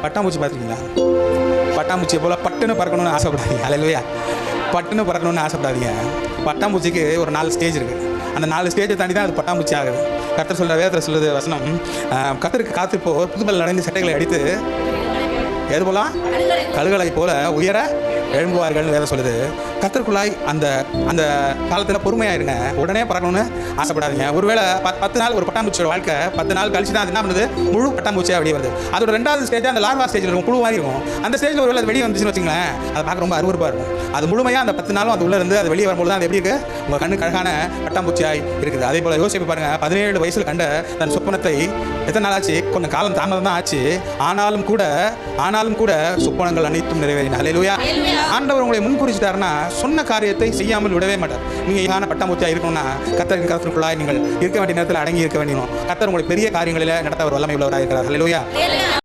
பட்டாம்பூச்சி பார்த்துருக்கீங்களா? பட்டாம்பூச்சியை போல் பட்டுன்னு பறக்கணும்னு ஆசைப்படாதீங்க. அல்லேலூயா. பட்டுன்னு பறக்கணும்னு ஆசைப்படாதீங்க. பட்டாம்பூச்சிக்கு ஒரு 4 ஸ்டேஜ் இருக்குது. அந்த 4 ஸ்டேஜை தாண்டி தான் அது பட்டாம்பூச்சி ஆகுது. கர்த்தர் சொல்கிற வேதத்தில் சொல்லுது வசனம், கர்த்தருக்கு காத்திருப்போ புதுபல் நடந்து சட்டைகளை அடித்து எது போலாம் கழுகளை போல உயர எழும்புவார்கள் வேதம் சொல்லுது. கர்த்தருக்குள்ளாய் அந்த அந்த காலத்தில் பொறுமையாக இருங்க. உடனே பறக்கணும்னு ஆசைப்படாதீங்க. ஒருவேளை 10 நாள் ஒரு பட்டாம்பூச்சியோட வாழ்க்கை 10 நாள் கழிச்சு தான் அது என்ன பண்ணுது, முழு பட்டாம்பூச்சியாக வெளியே வருது. அதோட 2வது ஸ்டேஜ் அந்த லார்வா ஸ்டேஜில் இருக்கும், புழு மாதிரி இருக்கும். அந்த ஸ்டேஜில் ஒருவேளை அது வெளியே வந்துச்சுன்னு வச்சுங்களேன், அதை பார்க்க ரொம்ப அருவருப்பாக இருக்கும். அது முழுமையாக அந்த 10 நாளும் அது உள்ளே இருந்து அது வெளியே வரும்போது தான் அது எப்படி இருக்குது, உங்கள் கண்ணுக்கு அழகான பட்டாம்பூச்சியாய் இருக்குது. அதே போல் யோசிப்பு பாருங்கள், 17 வயசில் கண்ட தன் சொப்பனத்தை எத்தனை நாள் ஆச்சு, கொஞ்சம் காலம் தாமதம் தான் ஆச்சு, ஆனாலும் கூட சொப்பனங்கள் அனைத்தும் நிறைவேறின. அல்லேலூயா. ஆண்டவர் உங்களை முன்குறிச்சிட்டாருன்னா சொன்ன காரியத்தை செய்யாமல் விடவே மாட்டார். நீங்கள் ஈகான பட்டாம்பூச்சியாக இருக்கணும்னா கர்த்தருக்குள்ளாய் நீங்கள் இருக்க வேண்டிய நேரத்தில் அடங்கி இருக்க வேண்டியணும். கர்த்தர் உங்களை பெரிய காரியங்களில் நடத்த ஒரு வல்லமை உள்ளவராக இருக்கிறார். அல்லேலூயா.